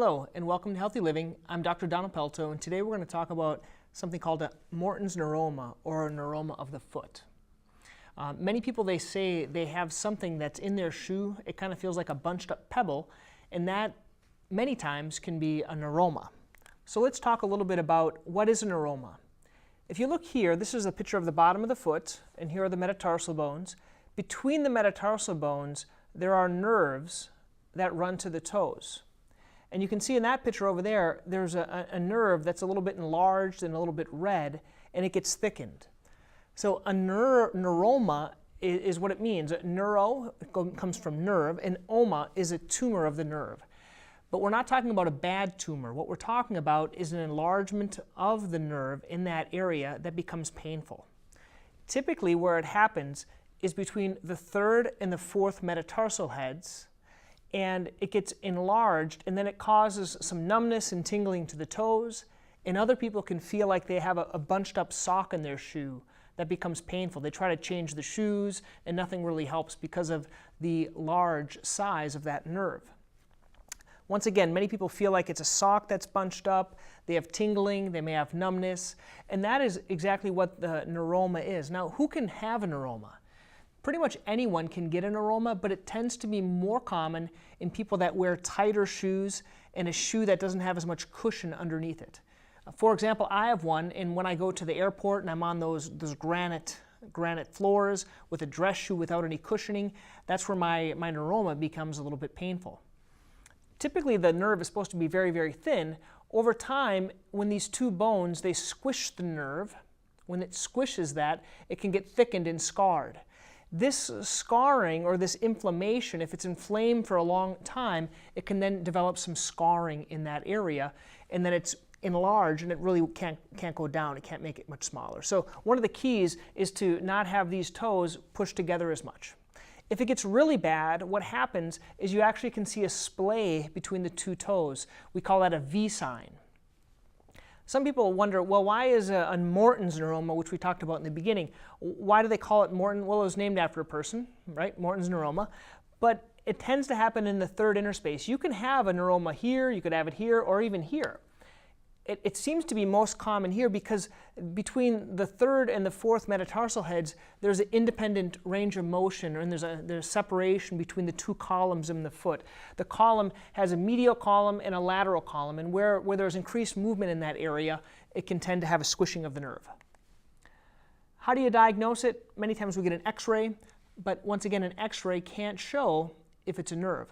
Hello and welcome to Healthy Living. I'm Dr. Pelto, and today we're going to talk about something called a Morton's neuroma, or a neuroma of the foot. Many people, they say they have something that's in their shoe. It kind of feels like a bunched up pebble, and that many times can be a neuroma. So let's talk a little bit about what is a neuroma. If you look here, this is a picture of the bottom of the foot, and here are the metatarsal bones. Between the metatarsal bones, there are nerves that run to the toes. And you can see in that picture over there, there's a nerve that's a little bit enlarged and a little bit red, and it gets thickened. So a neuroma is what it means. Neuro comes from nerve, and oma is a tumor of the nerve. But we're not talking about a bad tumor. What we're talking about is an enlargement of the nerve in that area that becomes painful. Typically, where it happens is between the third and the fourth metatarsal heads, and it gets enlarged, and then it causes some numbness and tingling to the toes, and other people can feel like they have a bunched up sock in their shoe that becomes painful. They try to change the shoes, and nothing really helps because of the large size of that nerve. Once again, many people feel like it's a sock that's bunched up, they have tingling, they may have numbness, and that is exactly what the neuroma is. Now, who can have a neuroma? Pretty much anyone can get a neuroma, but it tends to be more common in people that wear tighter shoes and a shoe that doesn't have as much cushion underneath it. For example, I have one, and when I go to the airport and I'm on those granite floors with a dress shoe without any cushioning, that's where my neuroma becomes a little bit painful. Typically, the nerve is supposed to be very, very thin. Over time, when these two bones, they squish the nerve, when it squishes that, it can get thickened and scarred. This scarring, or this inflammation, if it's inflamed for a long time, it can then develop some scarring in that area, and then it's enlarged and it really can't go down. It can't make it much smaller. So one of the keys is to not have these toes pushed together as much. If it gets really bad, what happens is you actually can see a splay between the two toes. We call that a V sign. Some people wonder, well, why is a Morton's neuroma, which we talked about in the beginning, why do they call it Morton? Well, it was named after a person, right? Morton's neuroma. But it tends to happen in the third interspace. You can have a neuroma here, you could have it here, or even here. It seems to be most common here because between the third and the fourth metatarsal heads, there's an independent range of motion, and there's separation between the two columns in the foot. The column has a medial column and a lateral column, and where there's increased movement in that area, it can tend to have a squishing of the nerve. How do you diagnose it? Many times we get an X-ray, but once again, an X-ray can't show if it's a nerve.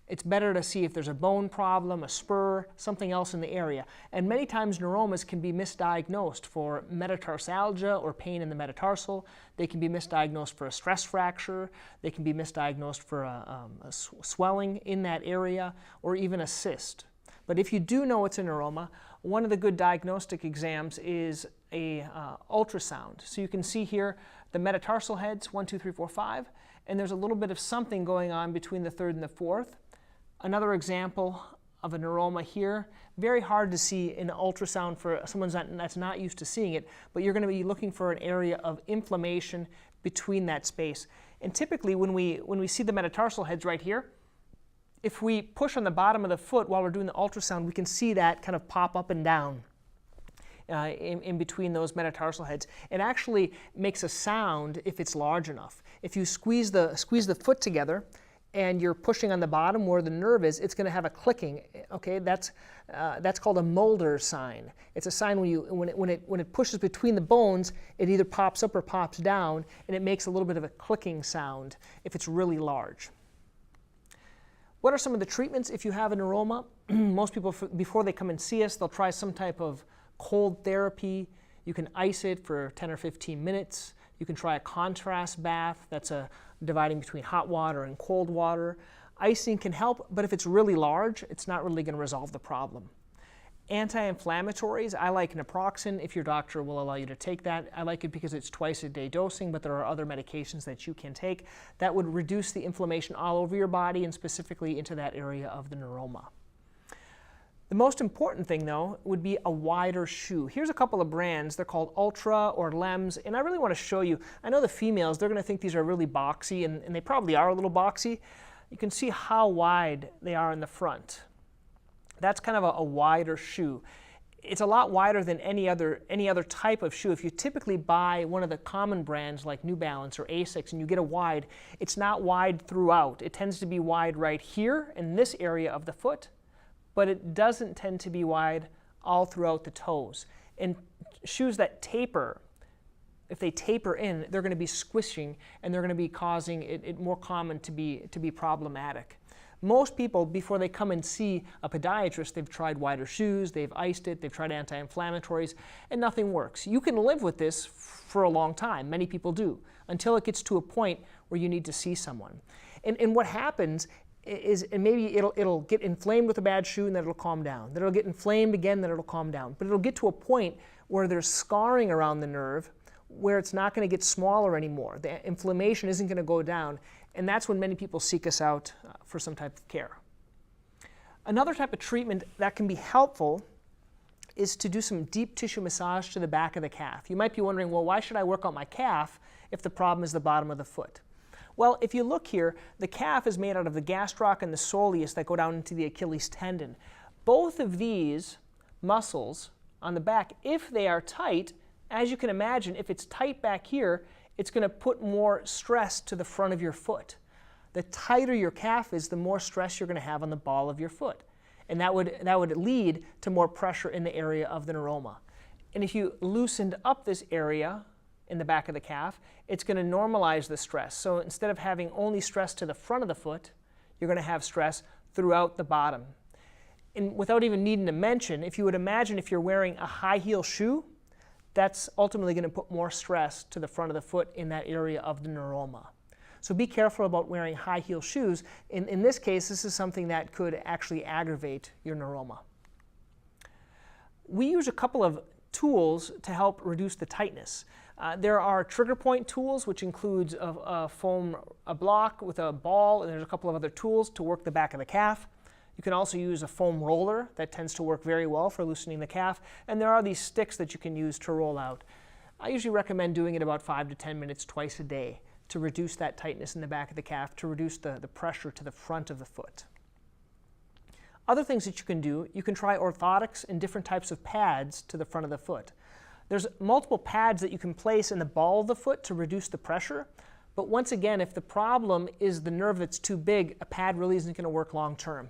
It's better to see if there's a bone problem, a spur, something else in the area. And many times neuromas can be misdiagnosed for metatarsalgia or pain in the metatarsal. They can be misdiagnosed for a stress fracture. They can be misdiagnosed for a swelling in that area, or even a cyst. But if you do know it's a neuroma, one of the good diagnostic exams is a ultrasound. So you can see here the metatarsal heads, 1, 2, 3, 4, 5, and there's a little bit of something going on between the third and the fourth. Another example of a neuroma here, very hard to see in an ultrasound for someone that's not used to seeing it, but you're going to be looking for an area of inflammation between that space. And typically when we see the metatarsal heads right here, if we push on the bottom of the foot while we're doing the ultrasound, we can see that kind of pop up and down in between those metatarsal heads. It actually makes a sound if it's large enough. If you squeeze the foot together and you're pushing on the bottom where the nerve is, it's going to have a clicking. Okay, that's called a Mulder sign. It's a sign when it pushes between the bones, it either pops up or pops down, and it makes a little bit of a clicking sound if it's really large. What are some of the treatments if you have a neuroma? Most people, before they come and see us, they'll try some type of cold therapy. You can ice it for 10 or 15 minutes. You can try a contrast bath. That's dividing between hot water and cold water. Icing can help, but if it's really large, it's not really going to resolve the problem. Anti-inflammatories, I like naproxen if your doctor will allow you to take that. I like it because it's twice-a-day dosing, but there are other medications that you can take that would reduce the inflammation all over your body and specifically into that area of the neuroma. The most important thing, though, would be a wider shoe. Here's a couple of brands. They're called Ultra or Lems, and I really want to show you. I know the females, they're going to think these are really boxy, and they probably are a little boxy. You can see how wide they are in the front. That's kind of a wider shoe. It's a lot wider than any other type of shoe. If you typically buy one of the common brands like New Balance or Asics and you get a wide, it's not wide throughout. It tends to be wide right here in this area of the foot, but it doesn't tend to be wide all throughout the toes. And shoes that taper, if they taper in, they're going to be squishing and they're going to be causing it more common to be problematic. Most people, before they come and see a podiatrist, they've tried wider shoes, they've iced it, they've tried anti-inflammatories, and nothing works. You can live with this for a long time. Many people do, until it gets to a point where you need to see someone. And what happens is, and maybe it'll get inflamed with a bad shoe and then it'll calm down. Then it'll get inflamed again, then it'll calm down. But it'll get to a point where there's scarring around the nerve where it's not going to get smaller anymore. The inflammation isn't going to go down, and that's when many people seek us out for some type of care. Another type of treatment that can be helpful is to do some deep tissue massage to the back of the calf. You might be wondering, well, why should I work on my calf if the problem is the bottom of the foot? Well, if you look here, the calf is made out of the gastroc and the soleus that go down into the Achilles tendon. Both of these muscles on the back, if they are tight, as you can imagine, if it's tight back here, it's going to put more stress to the front of your foot. The tighter your calf is, the more stress you're going to have on the ball of your foot. And that would lead to more pressure in the area of the neuroma. And if you loosened up this area in the back of the calf, it's going to normalize the stress. So instead of having only stress to the front of the foot, you're going to have stress throughout the bottom. And without even needing to mention, if you would imagine if you're wearing a high heel shoe, that's ultimately going to put more stress to the front of the foot in that area of the neuroma. So be careful about wearing high heel shoes. In this case, this is something that could actually aggravate your neuroma. We use a couple of tools to help reduce the tightness. There are trigger point tools, which includes a block with a ball, and there's a couple of other tools to work the back of the calf. You can also use a foam roller that tends to work very well for loosening the calf, and there are these sticks that you can use to roll out. I usually recommend doing it about 5 to 10 minutes twice a day to reduce that tightness in the back of the calf, to reduce the pressure to the front of the foot. Other things that you can do, you can try orthotics and different types of pads to the front of the foot. There's multiple pads that you can place in the ball of the foot to reduce the pressure, but once again, if the problem is the nerve that's too big, a pad really isn't going to work long term.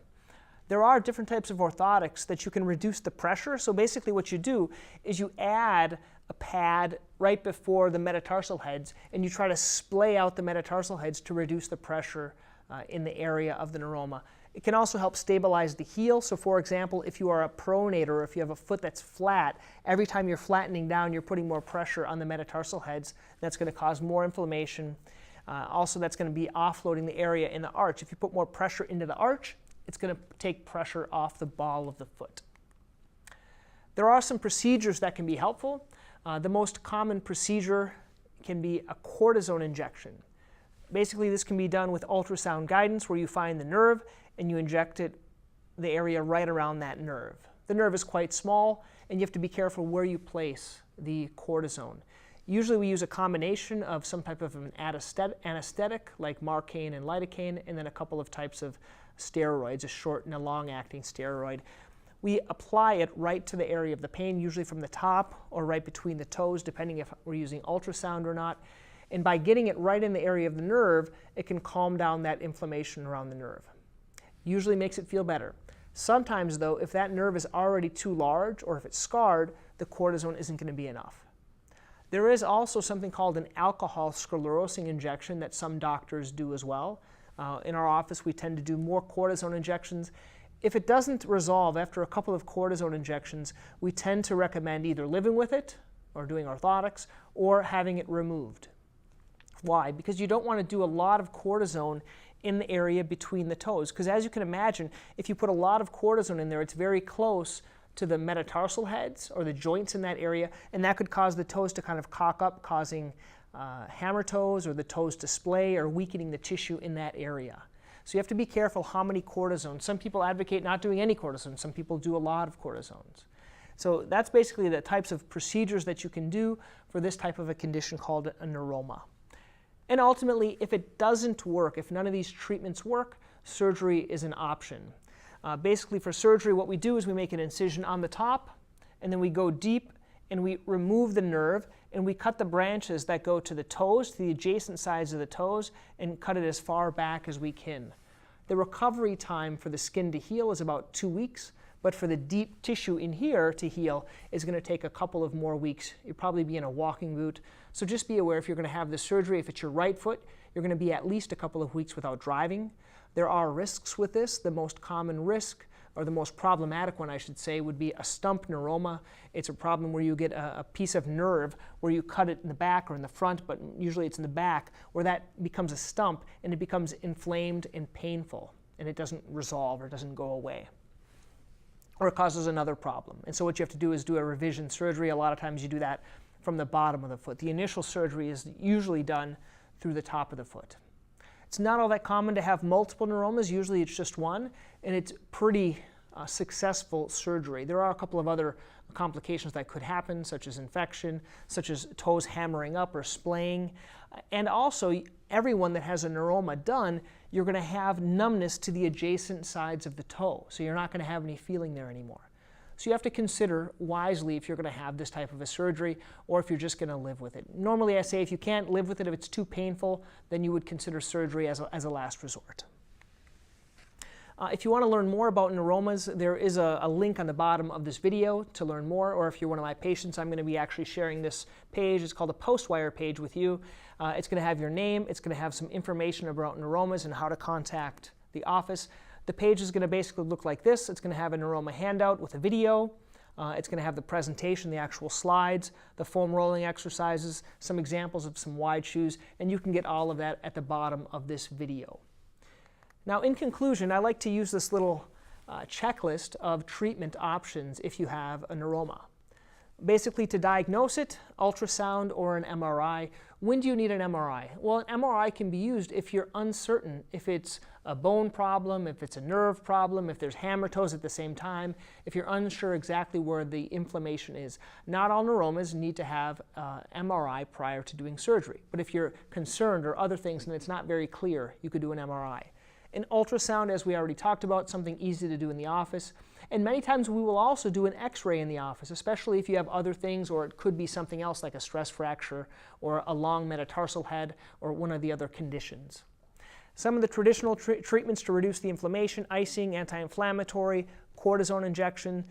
There are different types of orthotics that you can reduce the pressure. So basically what you do is you add a pad right before the metatarsal heads, and you try to splay out the metatarsal heads to reduce the pressure in the area of the neuroma. It can also help stabilize the heel. So for example, if you are a pronator, or if you have a foot that's flat, every time you're flattening down, you're putting more pressure on the metatarsal heads. That's going to cause more inflammation. Also, that's going to be offloading the area in the arch. If you put more pressure into the arch, it's going to take pressure off the ball of the foot. There are some procedures that can be helpful. The most common procedure can be a cortisone injection. Basically, this can be done with ultrasound guidance, where you find the nerve and you inject the area right around that nerve. The nerve is quite small, and you have to be careful where you place the cortisone. Usually we use a combination of some type of an anesthetic like Marcaine and lidocaine, and then a couple of types of steroids, a short and a long-acting steroid. We apply it right to the area of the pain, usually from the top or right between the toes, depending if we're using ultrasound or not. And by getting it right in the area of the nerve, it can calm down that inflammation around the nerve. Usually makes it feel better. Sometimes, though, if that nerve is already too large or if it's scarred, the cortisone isn't going to be enough. There is also something called an alcohol sclerosing injection that some doctors do as well. In our office, we tend to do more cortisone injections. If it doesn't resolve after a couple of cortisone injections, we tend to recommend either living with it, or doing orthotics, or having it removed. Why? Because you don't want to do a lot of cortisone in the area between the toes. Because as you can imagine, if you put a lot of cortisone in there, it's very close to the metatarsal heads or the joints in that area, and that could cause the toes to kind of cock up, causing hammer toes, or the toes to splay, or weakening the tissue in that area. So you have to be careful how many cortisone. Some people advocate not doing any cortisone. Some people do a lot of cortisones. So that's basically the types of procedures that you can do for this type of a condition called a neuroma. And ultimately, if it doesn't work, if none of these treatments work, surgery is an option. Basically for surgery, what we do is we make an incision on the top, and then we go deep and we remove the nerve, and we cut the branches that go to the toes, to the adjacent sides of the toes, and cut it as far back as we can. The recovery time for the skin to heal is about 2 weeks, but for the deep tissue in here to heal is going to take a couple of more weeks. You'll probably be in a walking boot. So just be aware, if you're going to have this surgery, if it's your right foot, you're going to be at least a couple of weeks without driving. There are risks with this. The most common risk, or the most problematic one I should say, would be a stump neuroma. It's a problem where you get a piece of nerve where you cut it in the back or in the front, but usually it's in the back, where that becomes a stump and it becomes inflamed and painful, and it doesn't resolve or doesn't go away. Or it causes another problem. And so what you have to do is do a revision surgery. A lot of times you do that from the bottom of the foot. The initial surgery is usually done through the top of the foot. It's not all that common to have multiple neuromas. Usually it's just one, and it's pretty successful surgery. There are a couple of other complications that could happen, such as infection, such as toes hammering up or splaying. And also, everyone that has a neuroma done, you're going to have numbness to the adjacent sides of the toe. So you're not going to have any feeling there anymore. So you have to consider wisely if you're going to have this type of a surgery or if you're just going to live with it. Normally I say if you can't live with it, if it's too painful, then you would consider surgery as a last resort. If you want to learn more about neuromas, there is a link on the bottom of this video to learn more, or if you're one of my patients, I'm going to be actually sharing this page. It's called a post-wire page with you. It's going to have your name, it's going to have some information about neuromas and how to contact the office. The page is going to basically look like this. It's going to have a neuroma handout with a video. It's going to have the presentation, the actual slides, the foam rolling exercises, some examples of some wide shoes, and you can get all of that at the bottom of this video. Now, in conclusion, I like to use this little checklist of treatment options if you have a neuroma. Basically, to diagnose it, ultrasound or an MRI. When do you need an MRI? Well, an MRI can be used if you're uncertain if it's a bone problem, if it's a nerve problem, if there's hammer toes at the same time, if you're unsure exactly where the inflammation is. Not all neuromas need to have MRI prior to doing surgery, but if you're concerned or other things and it's not very clear, you could do an MRI. An ultrasound, as we already talked about, something easy to do in the office. And many times we will also do an x-ray in the office, especially if you have other things, or it could be something else like a stress fracture or a long metatarsal head or one of the other conditions. Some of the traditional treatments to reduce the inflammation: icing, anti-inflammatory, cortisone injection,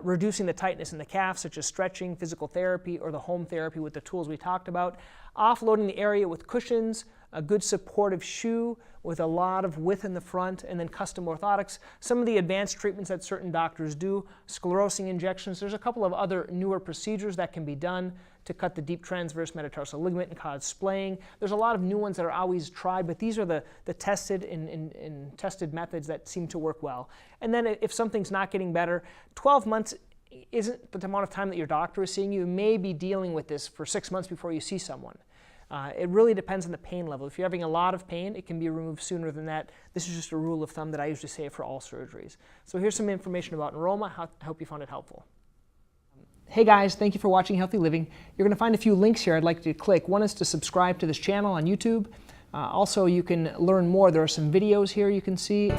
reducing the tightness in the calf, such as stretching, physical therapy, or the home therapy with the tools we talked about, offloading the area with cushions, a good supportive shoe with a lot of width in the front, and then custom orthotics. Some of the advanced treatments that certain doctors do, sclerosing injections. There's a couple of other newer procedures that can be done to cut the deep transverse metatarsal ligament and cause splaying. There's a lot of new ones that are always tried, but these are the tested and tested methods that seem to work well. And then if something's not getting better, 12 months isn't the amount of time that your doctor is seeing you. You may be dealing with this for 6 months before you see someone. It really depends on the pain level. If you're having a lot of pain, it can be removed sooner than that. This is just a rule of thumb that I usually say for all surgeries. So here's some information about neuroma. I hope you found it helpful. Hey guys, thank you for watching Healthy Living. You're going to find a few links here I'd like you to click. One is to subscribe to this channel on YouTube. Also, you can learn more. There are some videos here you can see.